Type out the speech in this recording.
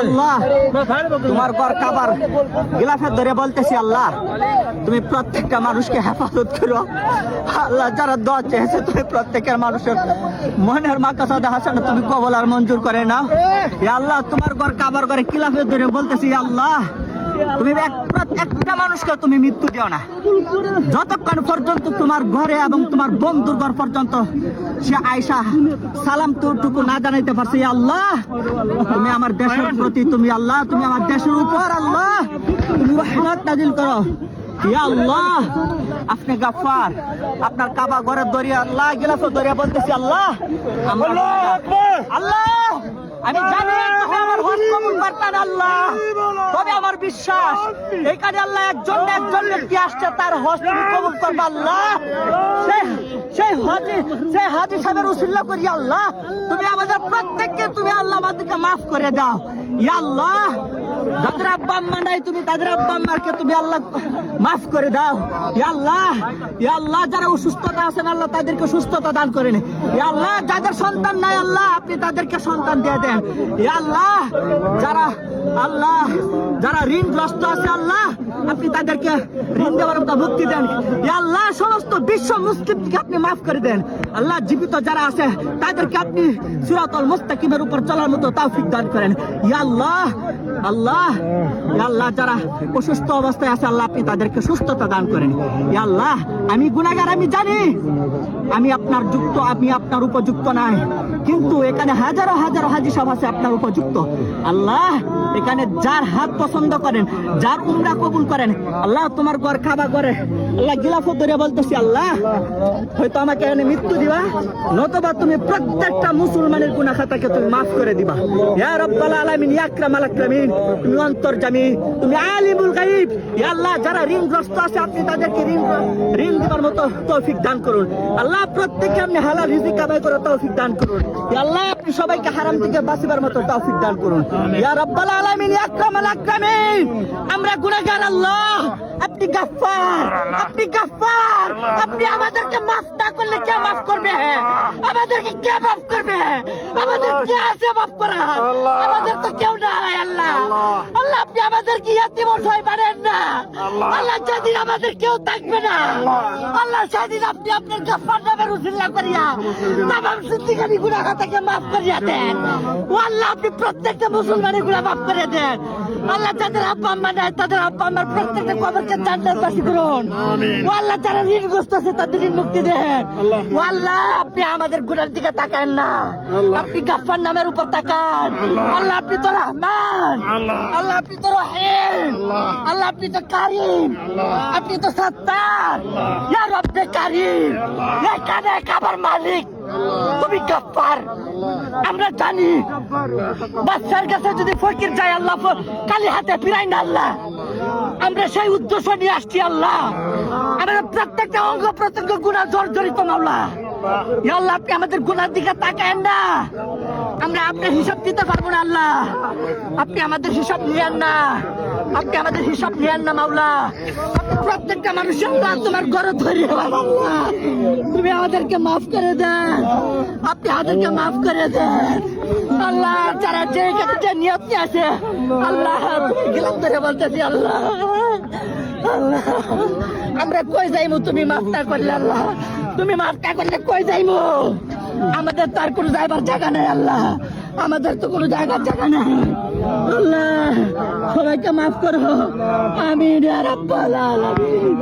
আল্লাহ তোমার ঘর কাবার গিলাফে ধরে বলতেছি আল্লাহ তুমি প্রত্যেকটা মানুষকে হেফাজত করো আল্লাহ। যারা দোয়া চেয়েছে তুমি প্রত্যেকের মানুষের মনের মাকাসাদে হাসানা তুমি কবুল আর মঞ্জুর করে নাও। ইয়া আল্লাহ তোমার ঘর কাবার ঘরে গিলাফে ধরে বলতেছি আল্লাহ তুমি একটা মানুষকে তুমি মৃত্যু দিও না যতক্ষণ পর্যন্ত তোমার ঘরে এবং তোমার বন্ধুর ঘর পর্যন্ত সে আয়সা সালাম টুকু না জানাইতে পারছে। আল্লাহ তুমি আমার দেশের প্রতি তুমি আল্লাহ তুমি আমার দেশের উপর আল্লাহ তুমি রহমত নাজিল করো। ইয়া আল্লাহ আপনি গাফফার আপনার কাবা ঘরের দরিয়া আল্লাহ গিলাফে দরিয়া বলতেছি আল্লাহ আল্লাহ আমি জানি তুমি আমার হজ কবুল করতেন আল্লাহ, তবে আমার বিশ্বাস এইখানে আল্লাহ একজন ব্যক্তি আসছে তার হজ তুমি কবুল করবে আল্লাহ। সেই হাজি সাহেবের উসিলা করি আল্লাহ তুমি আমাদের প্রত্যেককে তুমি আল্লাহ আমাদেরকে মাফ করে দাও। ইয়া আল্লাহ যাদের আব্বা আম্মা নাই তুমি তাদের আব্বা আম্মাকে তুমি আল্লাহ মাফ করে দাও। ইয়া আল্লাহ যারা অসুস্থতা আছেন আল্লাহ তাদেরকে সুস্থতা দান করেন। ইয়া আল্লাহ যাদের সন্তান নাই আল্লাহ আপনি তাদেরকে সন্তান দিয়ে দেন। ইয়া আল্লাহ যারা ঋণগ্রস্ত আছে আল্লাহ আপনি তাদেরকে ঋণ দেওয়ার মতো মুক্তি দেন। ইয়া আল্লাহ সমস্ত বিশ্ব মুসলিমকে আপনি মাফ করে দেন আল্লাহ। জীবিত যারা আছে তাদেরকে আপনি সিরাতুল মুস্তাকিমের উপর চলার মতো তৌফিক দান করেন। ইয়া আল্লাহ যারা অসুস্থ অবস্থায় আছে আল্লাহ আপনি তাদেরকে সুস্থতা দান করেন। ইয়া আল্লাহ আমি গুনাহগার আমি জানি আমি আপনার যুক্ত আমি আপনার উপযুক্ত নাই, কিন্তু এখানে হাজারো হাজি সাহেব আছে আপনার উপযুক্ত আল্লাহ। এখানে যার হাত পছন্দ করেন যার উমরা কবুল করেন আল্লাহ তোমার ঘর খাবা করে আল্লাহ গিলাফত ধরে বলতেছি আল্লাহ হয়তো আমাকে এখানে মৃত্যু দিবা নতুবা তুমি প্রত্যেকটা মুসলমানের গুনাহ খাতাকে তুমি মাফ করে দিবা। ইয়া রাব্বাল আলামিন ইয়া আকরামাল আকরামিন তুমি অন্তর্যামী তুমি আলিমুল গায়ব। ইয়া আল্লাহ যারা ঋণগ্রস্ত আছে আপনি তাদেরকে ঋণ দেওয়ার মতো তৌফিক দান করুন আল্লাহ। প্রত্যেককে আপনি হালাল রিজিক কামাই করে তৌফিক দান করুন। ইয়া আল্লাহ আপনি সবাইকে হারাম থেকে বাঁচিবার মতো তৌফিক দান করুন। ইয়া রাব্বাল আলামিন ইয়া আকরামাল আকরামিন আমরা গুনাহগার আল্লাহ আপনি গাফফার আপনি আমাদেরকে মাফ না করলে কে মাফ করবে? আমাদেরকে কে মাফ করবে? আমাদের কে আছে মাফ করা? আমাদের তো কেউ নাই আল্লাহ। আল্লাহ আপনি আমাদেরকে ইয়াতিম অসহায় বানান না আল্লাহ। যেদিন আমাদের কেউ থাকবে না আল্লাহ সেদিন আপনি আপনার গাফফার নামের উসিলা করিয়া তামাম জিন্দেগানি গুনাহ খাতাকে মাফ করিয়া দেন ও আল্লাহ। আপনি প্রত্যেকটা মুসলমানের গুনাহ মাফ করে দেন আল্লাহ। যাদের আব্বা আম্মা নাই তাদের আব্বা আম্মার প্রত্যেকটা কবরকে জান্নাতবাসী করুন ও আল্লাহ। যারা ঋণগ্রস্ত আছে তাদের ঋণ মুক্তি দেন ও আল্লাহ। আপনি আমাদের গুনার দিকে তাকান না, আপনি গাফফার নামের উপর তাকান আল্লাহ। আপনি তো রহমান আল্লাহ, আপনি তো রহিম আল্লাহ, আপনি তো কারিম, আপনি তো সত্তার। ইয়া রব্বে কারিম ইয়া কানে কাবার মালিক তুমি গাফফার। আমরা জানি বাচ্চার কাছে যদি ফকির যায় আল্লাহ কালি হাতে ফিরাই না আল্লাহ। আমরা সেই উদ্দেশ্য নিয়ে আসছি আল্লাহ। আমাদের প্রত্যেকটা অঙ্গ প্রত্যঙ্গ গুনাহ জর্জরিত মাওলা। ইয়া আল্লাহ আপনি আমাদের গুনার দিকে তাকান না, আমরা আপনার হিসাব দিতে পারবো না আল্লাহ। আপনি আমাদের হিসাব নিয়েন না, আপনি আমাদের হিসাব নিয়েন না মাওলা। আপনি প্রত্যেকটা মানুষের তোমার ঘরে ধরে তুমি আমাদেরকে মাফ করে দেন, আপনি আমাদেরকে মাফ করে দেন আল্লাহ। যারা যে নিয়ত আছে আল্লাহ গিলাম ধরে বলতেছি আল্লাহ আল্লাহ আমরা কই যাইমু তুমি মাফ না করলে আল্লাহ। তুমি মাফ না করলে কই যাইমু? আমাদের তার কোনো যাইবার জায়গা নেই আল্লাহ, আমাদের তো কোনো জায়গার জায়গা নেই আল্লাহ। সবাইকে মাফ করো আমিন ইয়া রাব্বাল আলামিন।